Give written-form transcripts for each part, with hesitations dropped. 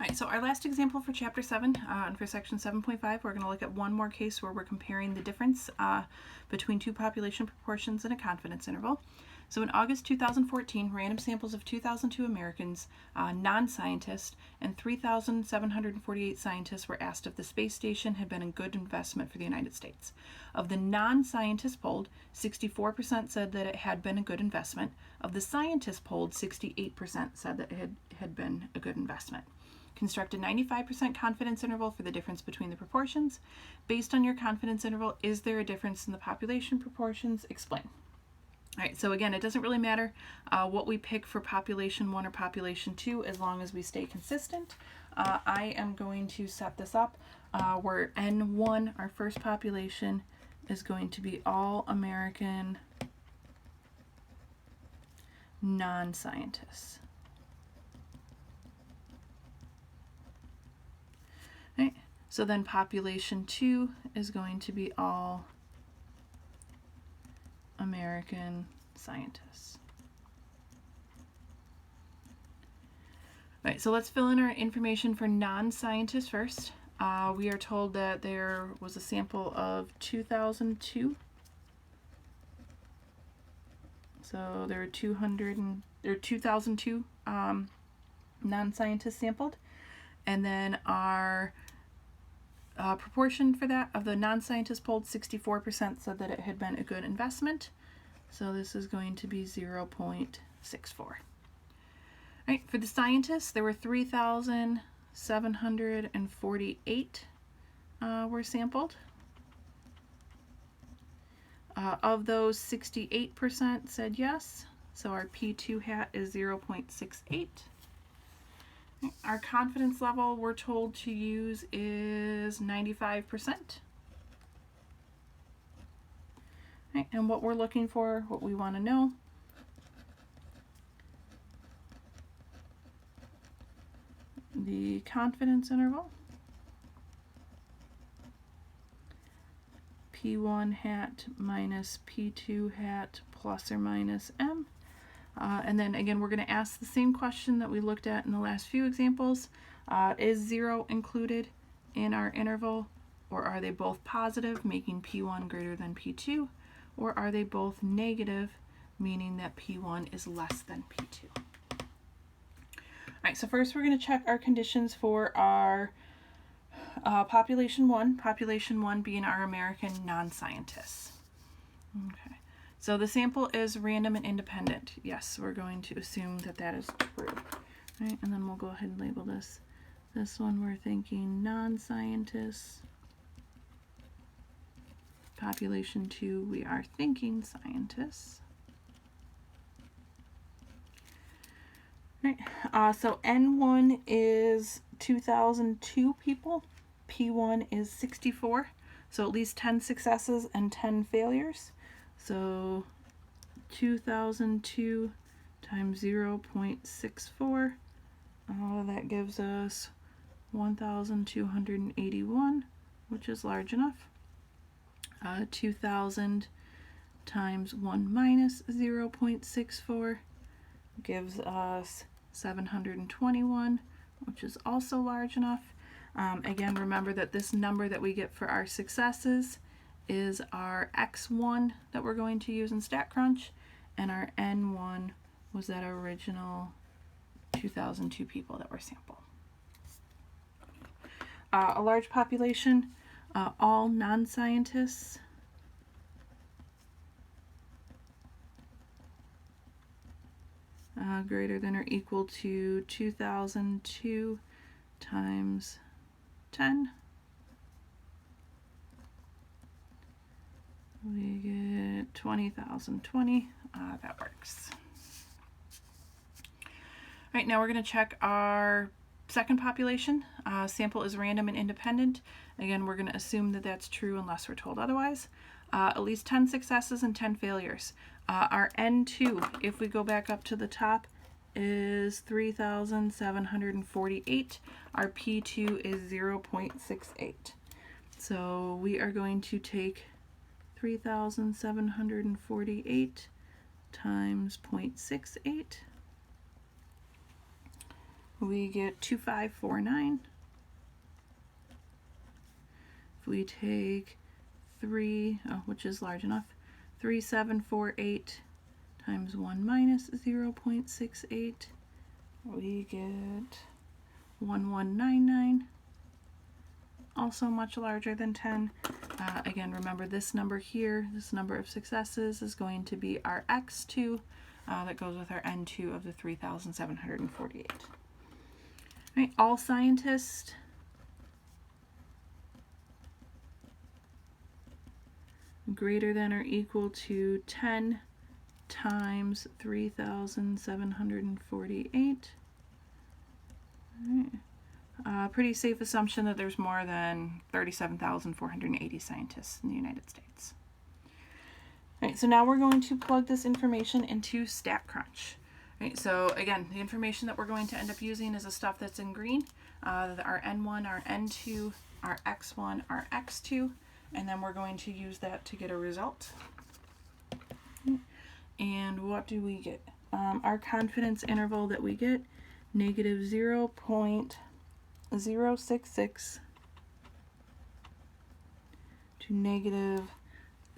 All right, so our last example for Chapter 7 and for Section 7.5, we're going to look at one more case where we're comparing the difference between two population proportions in a confidence interval. So in August 2014, random samples of 2,002 Americans, non-scientists, and 3,748 scientists were asked if the space station had been a good investment for the United States. Of the non-scientists polled, 64% said that it had been a good investment. Of the scientists polled, 68% said that it had been a good investment. Construct a 95% confidence interval for the difference between the proportions. Based on your confidence interval, is there a difference in the population proportions? Explain. All right, so again, it doesn't really matter what we pick for population 1 or population 2 as long as we stay consistent. I am going to set this up where N1, our first population, is going to be all American non-scientists. Right. So then population 2 is going to be all American scientists. All right, so let's fill in our information for non-scientists first. We are told that there was a sample of 2,002. So there were 2,002 non-scientists sampled. And then our proportion for that of the non-scientists polled, 64% said that it had been a good investment. So this is going to be 0.64. Right, for the scientists, there were 3,748 were sampled. Of those, 68% said yes. So our P2 hat is 0.68. Our confidence level we're told to use is 95%. Right, and what we're looking for, what we want to know, the confidence interval, P1 hat minus P2 hat plus or minus M. And then again, we're going to ask the same question that we looked at in the last few examples. Is 0 included in our interval, or are they both positive, making P1 greater than P2, or are they both negative, meaning that P1 is less than P2? All right, so first we're going to check our conditions for our population 1 being our American non-scientists. Okay. So the sample is random and independent. Yes, we're going to assume that that is true. Right, and then we'll go ahead and label this. This one we're thinking non-scientists. Population 2, we are thinking scientists. Right, so N1 is 2,002 people. P1 is 64. So at least 10 successes and 10 failures. So 2,002 times 0.64, that gives us 1,281, which is large enough. 2,000 times 1 minus 0.64 gives us 721, which is also large enough. Again, remember that this number that we get for our successes is our X1 that we're going to use in StatCrunch, and our N1 was that original 2,002 people that were sampled. A large population, all non-scientists. Greater than or equal to 2,002 times 10. We get 20,020. That works. All right, now we're going to check our second population. Sample is random and independent. Again, we're going to assume that that's true unless we're told otherwise. At least 10 successes and 10 failures. Our N2, if we go back up to the top, is 3,748. Our P2 is 0.68. So we are going to take 3,748 times 0.68. we get 2549. If we take 3, which is large enough, 3748 times 1 minus 0.68, we get 1199, also much larger than 10. Again, remember this number here, this number of successes is going to be our x2 that goes with our n2 of the 3,748. All right, all scientists greater than or equal to 10 times 3,748. Pretty safe assumption that there's more than 37,480 scientists in the United States. All right, so now we're going to plug this information into StatCrunch. All right, so again, the information that we're going to end up using is the stuff that's in green, our N1, our N2, our X1, our X2, and then we're going to use that to get a result. And what do we get? Our confidence interval that we get, negative 0.066 to negative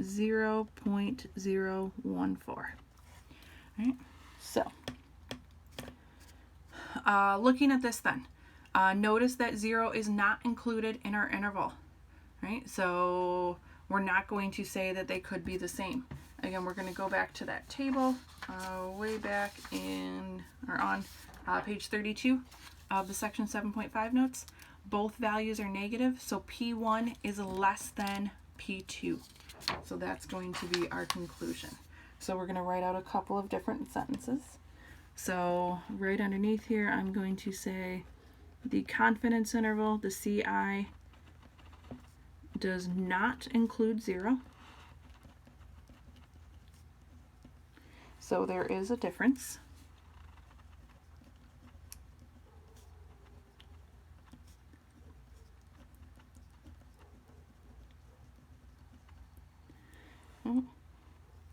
0.014. All right, so looking at this then, notice that 0 is not included in our interval. Right, so we're not going to say that they could be the same. Again, we're going to go back to that table way back in or on page 32 of the section 7.5 notes. Both values are negative, so P1 is less than P2. So that's going to be our conclusion. So we're going to write out a couple of different sentences. So right underneath here, I'm going to say the confidence interval, the CI, does not include 0. So there is a difference.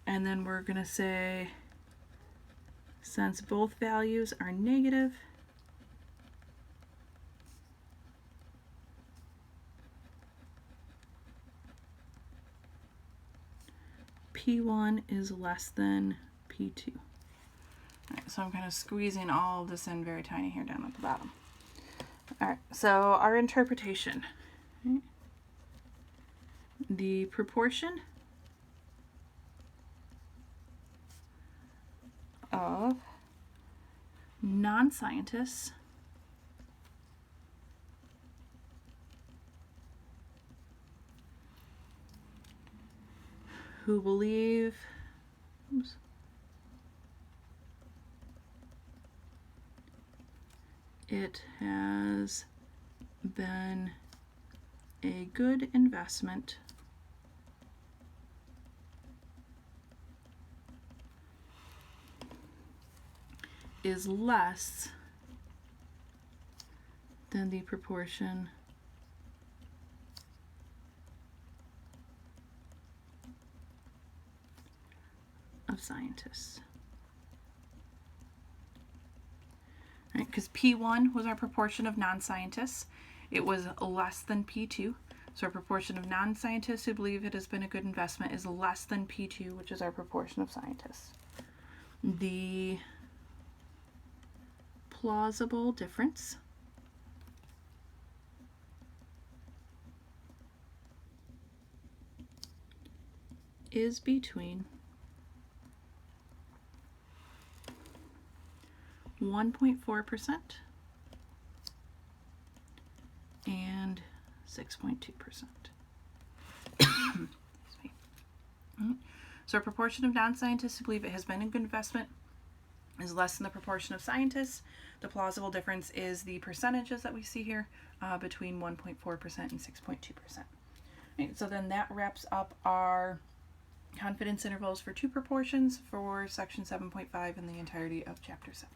And then we're going to say, since both values are negative, P1 is less than P2. All right, so I'm kind of squeezing all of this in very tiny here down at the bottom. All right, so our interpretation. Right? The proportion of non-scientists who believe it has been a good investment is less than the proportion of scientists. Right, because P1 was our proportion of non-scientists. It was less than P2. So our proportion of non-scientists who believe it has been a good investment is less than P2, which is our proportion of scientists. The plausible difference is between 1.4% and 6.2%. So a proportion of non-scientists who believe it has been a good investment is less than the proportion of scientists. The plausible difference is the percentages that we see here between 1.4% and 6.2%. Right, so then that wraps up our confidence intervals for two proportions for section 7.5 and the entirety of chapter 7.